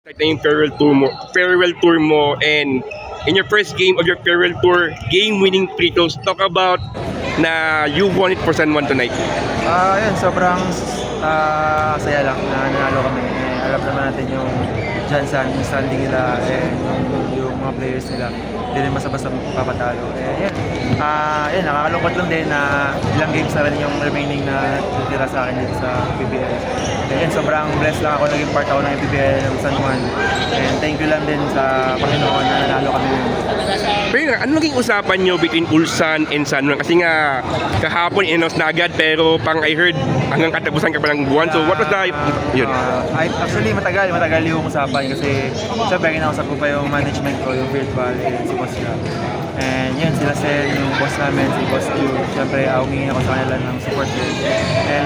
Na yung farewell tour mo, and in your first game of your farewell tour, game-winning free throws. Talk about na you won it for San Juan tonight. Yun, sobrang saya lang na nanalo kami. Alam naman natin yung Jansan, yung standing nila, yung mga players nila. Hindi rin basta-basta papatalo. Yun, nakakalungkot lang din na ilang games na rin yung remaining na tutira sa akin dito sa PBL. Yun, sobrang blessed lang ako, naging part ako ng PBL ng San Juan. And thank you lang din sa Panginoon na nanalo kami. Pero nga, ano naging usapan nyo between Ulsan and San Juan? Kasi nga, kahapon in-announce na agad, pero pang I heard, hanggang katapusan ka pa ng buwan. So what was the, yun? Actually, matagal yung usapan kasi syempre kinausap ko pa yung management ko, yung virtual, si Boss Ka. And yun, sila Sen, yung boss namin, si Boss Q. Syempre, humingi ako sa kanila ng support din. And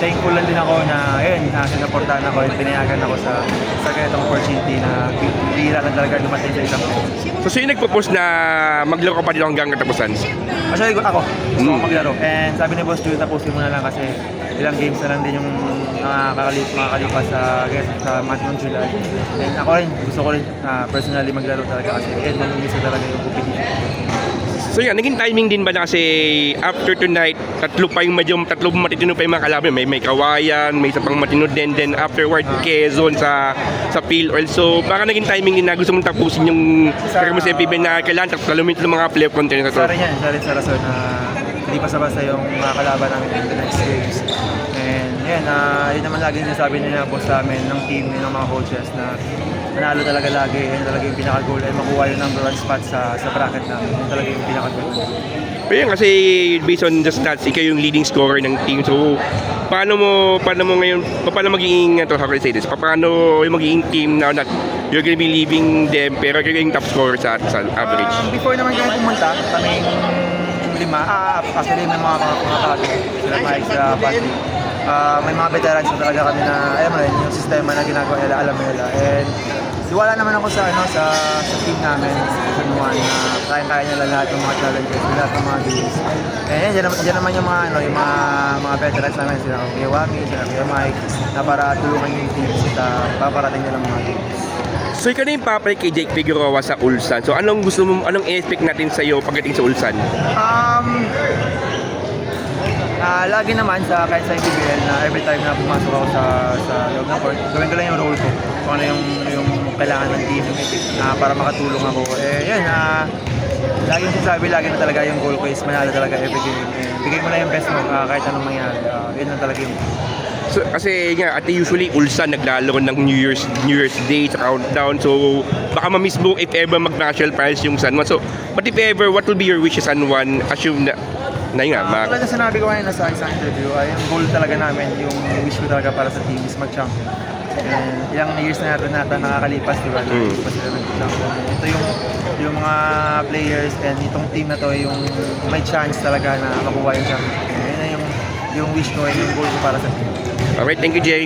thankful lang din ako na, yun, sinaportahan ako at pinayagan ako sa ganitong opportunity na bihira lang talaga dumating sa isang game. So sino nagpo-post na maglaro ka pa dito hanggang katapusan? Actually, ako. Gusto ko maglaro. And sabi ni Boss Q, tapusin mo na lang kasi ilang games na lang din yung makakalipas sa month ng July. And ako rin, gusto ko rin personally maglaro talaga kasi mamimiss ko talaga yung competition. So yan, naging timing din ba na kasi after tonight, tatlo matitino pa yung mga kalaban. May Kawayan, may isa pang matino din, then afterward, Quezon sa PhilOil. So baka naging timing din na gusto mong tapusin yung career mo sa MPB na kailangan talumin ng mga playoff content na to. Isa rin sa rason na hindi pa basta yung mga kalaban namin in the next games. And yan, yun naman lagi sinasabi nila boss sa amin, ng team, ng mga coaches na manalo talaga lagi, yun talaga yung pinaka-goal ay makuha yung number 1 spot sa bracket namin. Yun talaga yung pinaka-goal. Pero yun, kasi based on the stats, ikaw yung leading scorer ng team. So paano mo ngayon, paano magiging, how can I say this? Paano yung magiging team now that you're gonna be leaving them pero you're yung top scorer sa average? Before naman kami pumunta, kaming lima, actually may mga tago, sila Mike, sila Patrick. May mga veterans na talaga kami na, alam mo rin, yung sistema na ginagawa nila, alam nila. And diwala naman ako sa team namin, sa San Juan, na kaya-kaya nila lahat ng mga challenges, lahat ng mga games. And dyan naman yung mga veterans namin, sila Kuya Wami, sila Kuya Mike, na para tulungan yung team sa paparating nila mga games. So ikaw na yung papay kay Jake Figueroa sa Ulsan. So anong expect natin sa iyo pagdating sa Ulsan? Lagi naman kahit sa PBL na every time na pumasok ako sa loob ng court, gawin ko lang yung role ko. Kung ano yung kailangan ng team para makatulong ako. Lagi yung sinasabi, lagi na talaga yung goal ko is manalo talaga every game. Bigay mo na yung best mo kahit anong mangyari. Yun lang talaga yung So, kasi nga, usually Ulsan naglalaro ng New Year's Day sa countdown. So, baka ma-miss mo if ever mag-national finals yung San Juan. So, but if ever, what will be your wish sa San Juan? Assume na yun nga, tulad na sinabi ko ngayon sa isang interview, yung goal talaga namin, yung wish ko talaga para sa team is mag-champion. And ilang years na natin nakakalipas, di ba? Nakakalipas sila mag-champion. Ito yung mga players and itong team na to yung may chance talaga na makuha yung champion. Yun na yung wish ko and yung goal ko para sa team. Alright, thank you, Jay.